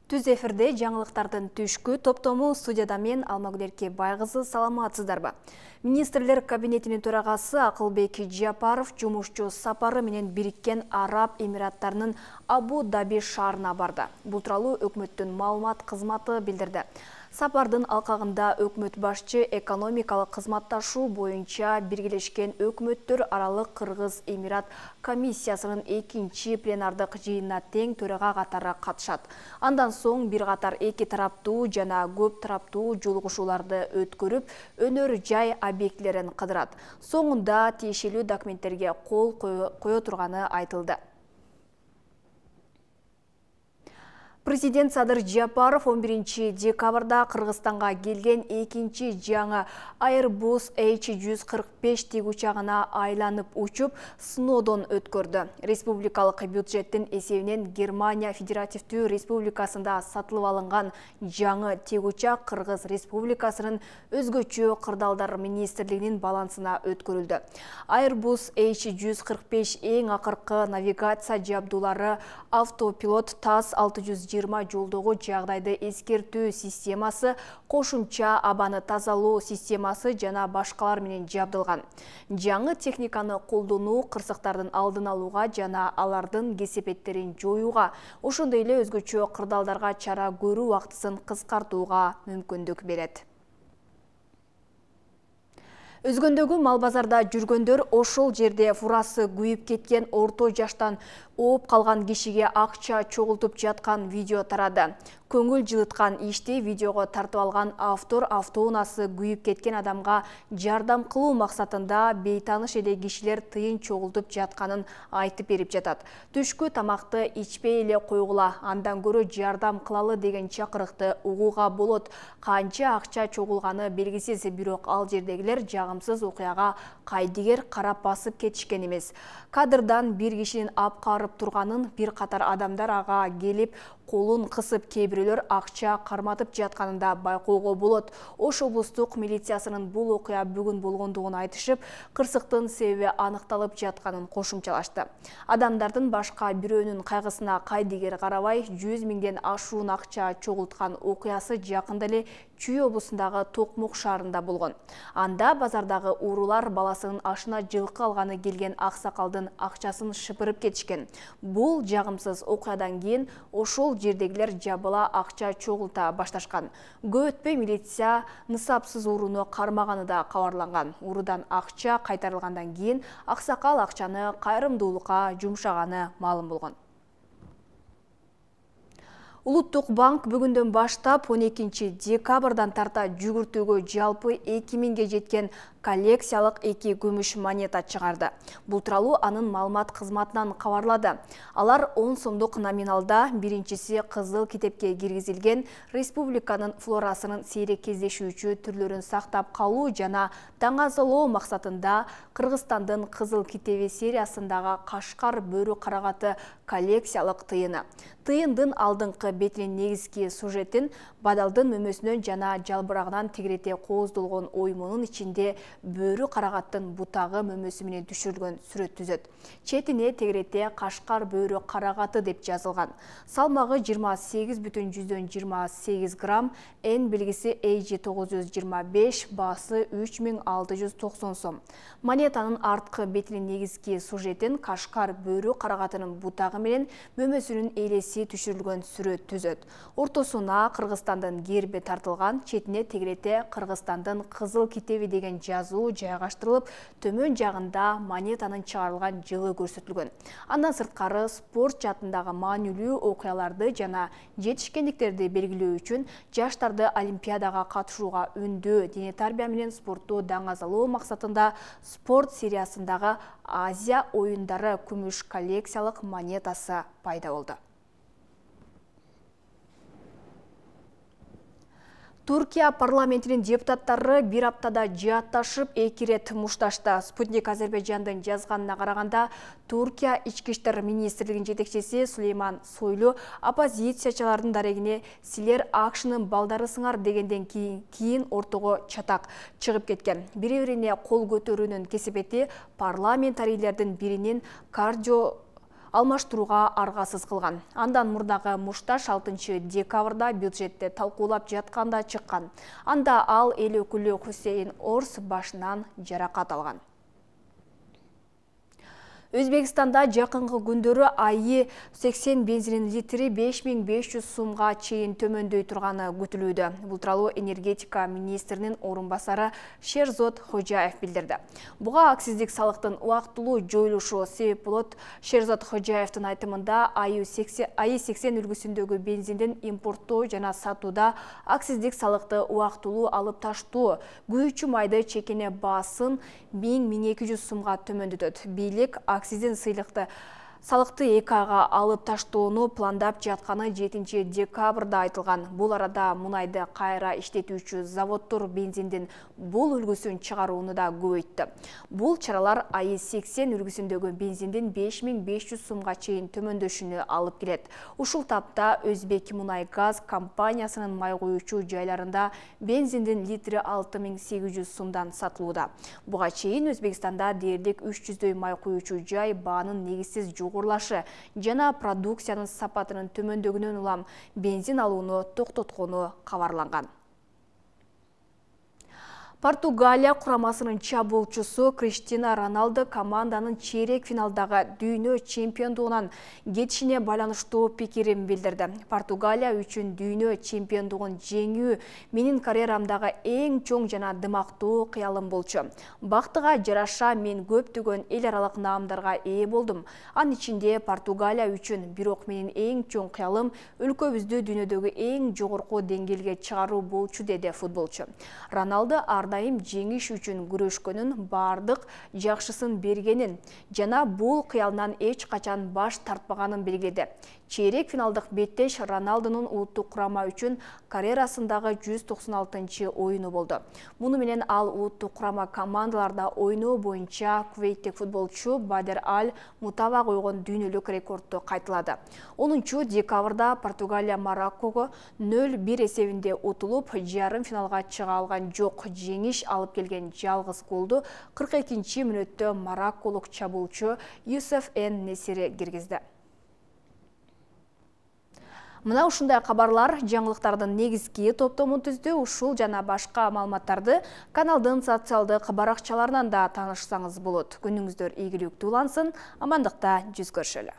Түз эфирде жаңылыктардын түшкү топтому студияда мен Алмагүл Байгызы, саламатсыздарбы? Министрлер кабинетинин төрагасы Акылбек Жапаров жумушчу сапары менен Бириккен Араб Эмираттарынын Абу-Даби шаарына барды. Бул тууралуу өкмөттүн маалымат кызматы билдирди. Сапардын алкагында өкмөт башчы экономикалык кызматташуу боюнча Биргелешкен өкмөттөр аралык Кыргыз-Эмират комиссиясынын экинчи пленардык жыйынына тең төрага катары катышат. Андан соң бир катар эки тараптуу жана көп тараптуу жолугушууларды өткөрүп, өнөр жай объектилерин кыдырат. Соңунда тиешелүү документтерге кол кое турганы айтылды. Президент Садыр Жапаров 11 декабрда Кыргызстанга келген экинчи жаңы Airbus H145 тик учагына айланып учуп, сыноодон өткөрдү. Республикалык бюджеттин эсебинен Германия Федеративдүү Республикасында сатылып алынган жаңы тик учак Кыргыз Республикасынын өзгөчө кырдаалдар министрлигинин балансына өткөрүлдү. Airbus H145 эң акыркы навигация жабдуулары, автопилот ТАСС 620 жолдогу жагдайды эскертүү системасы, кошумча абаны тазалоо системасы жана башкалар менен жабдылган. Жаңы техниканы колдонуу кырсыктардын алдын алууга жана алардын кесепеттерин жоюуга, ошондой эле өзгөчө кырдаалдарга чара көрүү убактысын кыскартууга мүмкүндүк берет. Өзгөндөгү мал базарда жүргөндөр ошол жерде фурасы күйүп кеткен орто жаштан ооп калган кишиге акча чогултуп жаткан видео тарады. Көңүл жылыткан ишти видеого тартып алган автор автоунаасы күйүп кеткен адамга жардам кылуу максатында бейтаныш эле кишилер тыйын чогултуп жатканын айтып берип жатат. Түшкү тамакты ичпей эле койгула, андан көрө жардам кылалы деген чакырыкты угууга болот. Канча акча чогулганы белгисиз, бирок ал жердегилер жагымсыз окуяга кайдыгер карап басып кетишкен эмес. Кадрдан бир кишинин апкарып турганын, бир катар адамдар ага келип колун кысып, кейбирөөлөр акча карматып жатканында байкоого болот. Ош облустук милициясынын бул окуя бүгүн болгондугун айтышып, кырсыктын себеби аныкталып жатканын кошумчалашты. Адамдардын башка бирөөнүн кайгысына кайдыгер карабай 100 миңден ашуун акча чогулткан окуясы жакында эле Чүй облусундагы Токмок шаарында болгон. Анда базардагы уурулар баласынын ашына жылкы алганы келген аксакалдын акчасын шыпырып кетишкен. Бул жагымсыз окуядан кийин ошол жердегилер жабыла акча чогулта башташкан. Көп өтпөй милиция нысапсыз ууруну кармаганы да кабарланган. Уурудан акча кайтарылгандан кийин аксакал акчаны кайрымдуулукка жумшаганы маалым болгон. Улуттук банк бүгүндөн баштап 12 декабрдан тарта жүгүртүүгө жалпы 2000ге жеткен коллекциялык 2 күмүш монета чыгарды. Бул тууралуу анын маалымат кызматынан кабарлады. Алар 10 сомдук номиналда, биринчиси кызыл китепке киргизилген республиканын флорасынын сейрек кездешүүчү түрлөрүн сактап калуу жана таңазалоо максатында Кыргызстандын кызыл китеби сериясындагы Кашкар бөрү карагаты коллекциялык тыйыны. Тыйындын алдыңкы бетинин негизги сюжетин бадалдын мөмөсүнөн жана жалбырагынан тегерете кооздолгон оймонун ичинде бөрү карагаттын бутагы мөмөсү менен түшүрүлгөн сүрөт түзөт. Четине тегерете Кашкар бөрү карагаты деп жазылган. Салмагы 28,28 грамм, Н белгиси AG925, баасы 3690 сом. Монетанын арткы бетинин негизги сюжетин Кашкар бөрү карагатынын бутагы менен мөмөсүнүн элеси түшүрүлгөн сүрөт түзөт. Ортосуна Кыргызстандын герби тартылган, четине тегерете Кыргызстандын кызыл китеби деген жазуу жайгаштырылып, төмөн жагында монетанын чыгарылган жылы көрсөтүлгөн. Андан сырткары спорт жаатындагы маанилүү окуяларды жана жетишкендиктерди белгилөө үчүн жаштарды олимпиадага катышууга үндөө, дене тарбия менен спортту даңазалоо максатында спорт сериясындагы Азия оюндары күмүш коллекциялык монетасы пайда болду. Туркия парламентинин депутаттары бир аптада жаатташып 2 рет мушташты. Спутник Азербайжандын жазганына караганда, Туркия ички иштер министрлигинин жетекчиси Сулейман Сойлу оппозициячылардын дарегине "Силер АКШнын балдарысыңар" дегенден кийин ортого чатак чыгып кеткен. Бири-бирине кол көтөрүүнүн кесепети парламентарийлердин биринин алмаштырууга аргасыз кылган. Андан мурдагы Мушташ 6 декабрда бюджетте талкуулап жатканда чыккан. Анда ал эл өкүлү Хусейин Орс башынан жаракат алган. Өзбекстанда жакынкы күндөрү айы 80 бензин литри 5500 сумга чейин төмөндөй турганы күтүлүүдө. Бул тууралуу энергетика министринин орун басары Шерзод Хожаев билдирди. Буга акциздик салыктын убактылуу жоюлушу себеп болот. Шерзод Хожаевдин айтымында айы 80 үлгүсүндөгү бензиндин импорттоо жана сатууда акциздик салыкты убактылуу алып таштоо күйүүчү майды чекене баасын 1000-1200 сумга төмөндөтөт. Бийлик акциздин салыкты 2 айга алып таштоону пландап жатканы 7 декабрда айтылган. Бул арада мунайды кайра иштетүүчү заводдор бензиндин бул үлгүсүн чыгарууну да көбөйттү. Бул чаралар айы 80 үлгүсүндөгү бензиндин 5500 сумга чейин төмөндөшүнө алып келет. Ушул тапта Өзбек мунай газ компаниясынын май куюучу жайларында бензиндин литри 6800 сумдан сатылууда. Буга чейин Өзбекстанда дээрлик 300дөй май куюучу жай баанын негизсиз жогорулашы жана продукциянын сапатынын төмөндөгүнөн улам бензин алууну токтоткону кабарланган. Португалия курамасынын чабуулчусу Криштиану Роналду команданын чейрек финалдагы дүйнө чемпиондугунан кетишине байланыштуу пикирин билдирди. Португалия үчүн дүйнө чемпиондугун жеңүү менин карьерамдагы эң чоң жана дымактуу кыялым болчу. Бактыга жараша мен көптөгөн эл аралык наамдарга ээ болдум. Анын ичинде Португалия үчүн, бирок менин эң чоң кыялым өлкөбүздү дүйнөдөгү эң жогорку деңгээлге чыгаруу болчу, деди футболчу. Роналду дайым жеңиш үчүн күрөшкөнүн, бардык жакшысын бергенин жана бул кыялынан эч качан баш тартпаганын белгиледи. Чейрек финалдык беттеш Роналдунун улуттук курама үчүн карьерасындагы 196 оюну болду. Муну менен ал улуттук курама командаларда ойноо боюнча кувейттик футболчу Бадер Аль Мутава койгон дүйнөлүк рекордду кайталады. 10 декабрда Португалия Мароккого 0-1 эсебинде утулуп, жарым финалга чыга алган жок. Жеңиш алып келген жалгыз голду 42-мүнөттө марокколук чабуулчу Юсеф Эн Несири киргизди. Мына ушундай кабарлар жаңылыктардын негизги топтомун түздү. Ушул жана башка маалыматтарды каналдын социалдык баракчаларынан да таанышсаңыз болот. Күнүңүздөр ийгиликтүү улансын. Амандыкта жүз көрүшөлү.